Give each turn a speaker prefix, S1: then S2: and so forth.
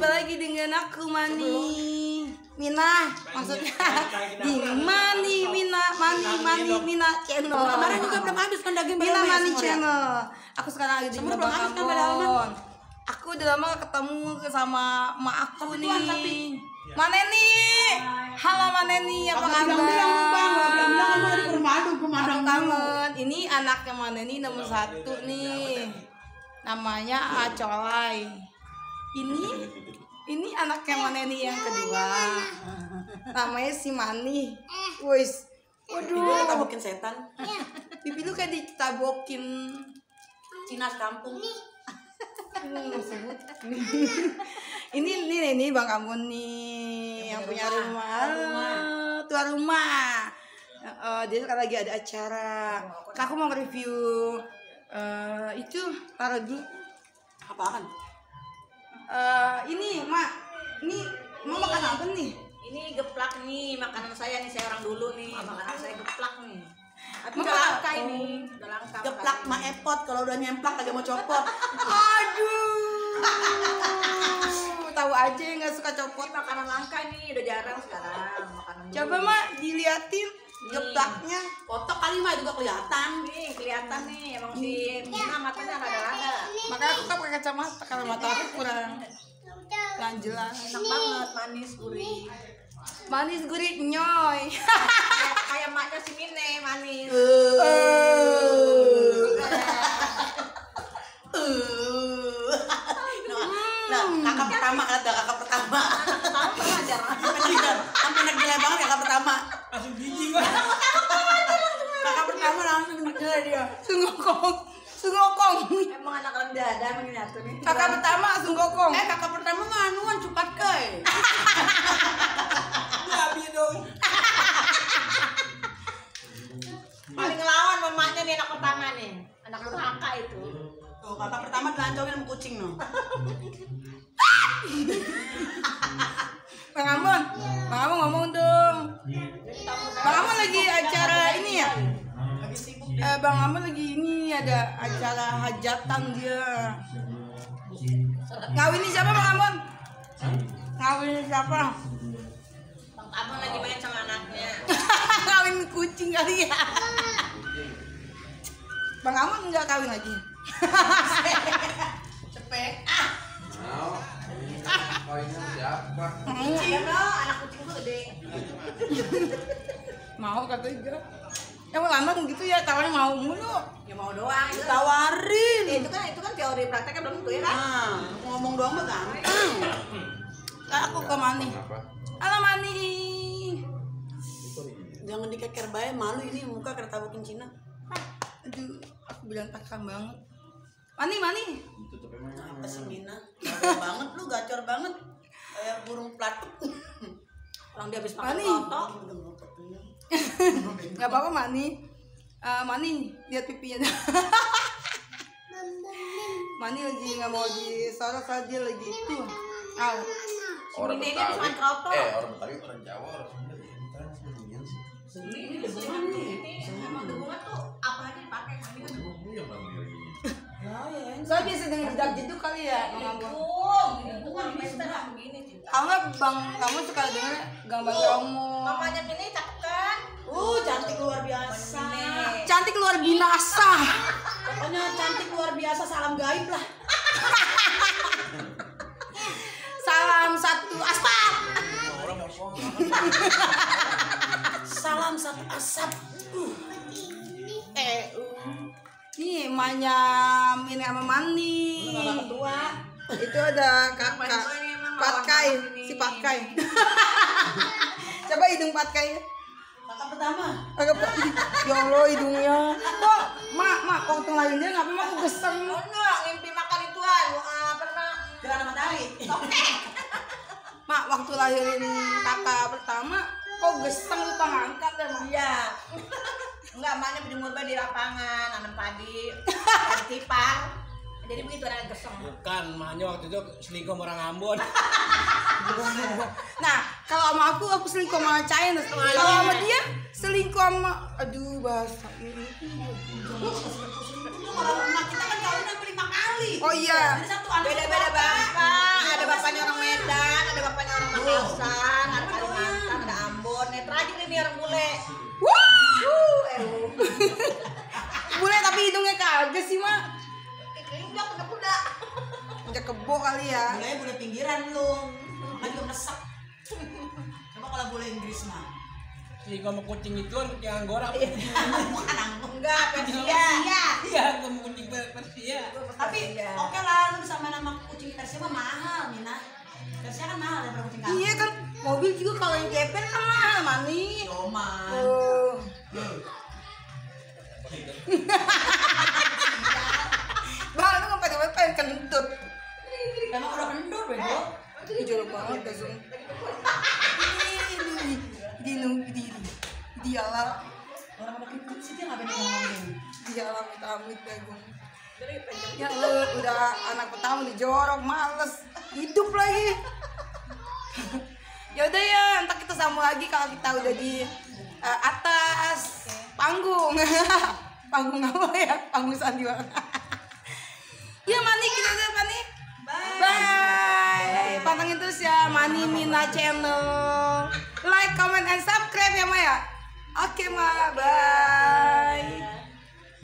S1: jumpa lagi dengan aku Mani Mina, maksudnya di Mani Mina channel.
S2: Kemarin juga belum habis kan daging
S1: Mina Mani
S2: ya,
S1: channel. Aku sekarang lagi di Bang Ambon. Aku udah lama ketemu sama emak aku nih. Maneni. Halo Maneni, apa kabar? Aku kangen. Ini anaknya Maneni nomor 1 nih. Namanya Acolai. Ini anaknya Maneni yang kedua. Namanya si Mani. Wis. Waduh,
S2: tabokin setan.
S1: Bibi lu kayak ditabokin
S2: Cina kampung.
S1: Ini Bang Ambon nih yang punya rumah. Tuan rumah. Dia sekarang lagi ada acara. Aku mau review itu taruh dulu.
S2: Apaan?
S1: Ini Mak. Ini mau makan apa nih?
S3: Ini geplak nih, makanan saya nih, saya orang dulu nih, makanan saya geplak nih. Tapi
S1: Maka,
S3: udah langka ini, udah langka.
S2: Geplak mah epot, kalau udah nyemplak kagak mau copot.
S1: Aduh. Tahu aja nggak suka copot.
S3: Ini makanan langka nih, udah jarang sekarang makanan.
S1: Coba
S3: dulu.
S1: Mak diliatin geplaknya.
S2: Kotok kali mah juga kelihatan.
S3: Nih, kelihatan nih, emang si Mina matanya rada-rada.
S1: Makanya aku kan pakai kacamata karena mata aku kurang jelas.
S3: Enak banget, manis, gurih.
S1: Manis gurih nyoy.
S3: Kayak maknya si Mine, manis.
S2: Kakak pertama, kakak pertama. Sampai nak gila banget kakak pertama.
S4: Langsung biji gua.
S2: Kakak pertama langsung nak gila dia.
S1: Sungokong.
S3: Emang anak rendah ada emang ini atuh nih.
S1: Kakak pertama sungokong.
S2: Kakak pertama mah anuan cepat kai.
S4: Babi dong.
S3: Paling ngelawan mamanya nih anak pertama nih. Anak durhaka itu.
S2: Tuh, kakak pertama dilancongin sama kucing no.
S1: Bang Ambon ngomong dong. Bang Ambon lagi acara ini ya? Bang Ambon lagi ini ada acara hajatan dia. Ngawinin siapa Bang Ambon? Ngawinin siapa?
S3: Bang Abang lagi main sama anaknya.
S1: Kawin kucing kali ya. Bang Ambon enggak kawin lagi.
S2: Cepet.
S4: Kawinnya siapa?
S3: Iya no, anak kucing tuh gede.
S1: Mau kata juga. Yang lama gitu ya, tawarnya mau mulu.
S3: Ya mau doang.
S2: Ditawarin.
S3: Itu kan teori prakteknya belum tentu ya kan?
S2: Nah, ngomong doang mah gampang.
S1: Aku ke Mani. Halo Mani.
S2: Jangan dikeker bae, malu ini muka kena tabokin Cina.
S1: Aduh, aku bilang takam banget. Mani.
S2: Apa sih Mina? Gacor banget lu, gacor banget. Kayak burung pelatuk.
S3: Orang dia habis makan
S1: Mani.
S3: lontong.
S1: Gak apa-apa Mani. Mani, lihat pipinya. Mani lagi nggak mau disorot saja lagi itu. Au.
S4: Orang
S3: Ini
S4: Betawi.
S3: cuma kroto.
S4: Orang Betawi, orang Jawa, orang Sunda. Bukan sendirian sih.
S3: Ini emang degungan tuh apa aja dipakai kami kan.
S4: Kamu yang mandiri.
S1: Soalnya biasa dengan jedak-jeduk kali ya, Bang Ambon.
S3: Degungan bisa lah begini cinta.
S1: Kalau nggak Bang, kamu suka denger gambar kamu.
S3: Mamanya Mini cakep kan?
S2: Cantik luar biasa.
S1: Cantik luar binasa.
S2: Pokoknya cantik luar biasa, salam gaib lah.
S1: Salam satu aspal.
S4: Orang apa?
S2: Salam satu asap.
S1: Nih emaknya Mini sama Mani.
S2: Kakak kedua.
S1: Itu ada kakak Patkai, si Patkai. Coba hidung Patkai.
S2: Kakak pertama.
S1: Agak ya Allah hidungnya. Kok mak waktu lainnya ngapa mak aku geseng.
S3: Oh enggak, ngimpi makan ituan. Pernah
S2: Gerhana matahari.
S1: Mak waktu lahirin kakak pertama kok geseng lupa ngangkat ya mak.
S3: iya. Enggak, maknya berjemur di lapangan, nanam padi, dan tipar. Jadi begitu ada geseng.
S4: Bukan, mahnya waktu itu selingkuh sama orang Ambon.
S1: Nah kalau sama aku selingkuh sama China. Kalau sama dia selingkuh sama aduh bahasa ini.
S2: Kalau emak kita kan kawinnya 5 kali.
S1: Oh iya.
S2: Ada satu anak
S3: Beda-beda bapak, ada bapaknya orang Medan. Makassar, ada Kalimantan, ada Ambon. Netra aja nih orang bule.
S1: Bule tapi hidungnya kagak sih mak.
S3: Keinjak ke kuda.
S1: Udah kebo kali ya.
S2: Bule pinggiran lu. Kan juga mesek. Coba kalau bule Inggris mah.
S4: Selingkuh sama kucing itu kan kucing Anggora.
S2: Bukan anggur.
S3: Enggak, Persia.
S4: Iya, sama kucing Persia.
S2: Tapi oke lah, lu bisa main sama kucing Persia mah mahal, Mina. Persia kan mahal daripada kucing kampung.
S1: Iya kan mobil juga kalau yang Jepen kan mahal mani.
S2: Yoman.
S1: Oh. Bang, lu ngapain pengen kentut?
S2: Emang udah kendor, bego.
S1: Ih, jorok banget dah Zung. Di alam,
S2: Orang udah kentut sih dia ngapain ngomongin.
S1: di alam amit dah Gung. Ya lu udah anak pertama dijorok, males hidup lagi. Ya udah ya, entar kita sambung lagi kalau kita udah di atas panggung. Panggung apa ya? Panggung sandiwara. Ya Mani, kita udah Mani. Bye. Pantengin terus ya Mani Mina channel. Like, comment, and subscribe ya Maya. Oke Ma, bye.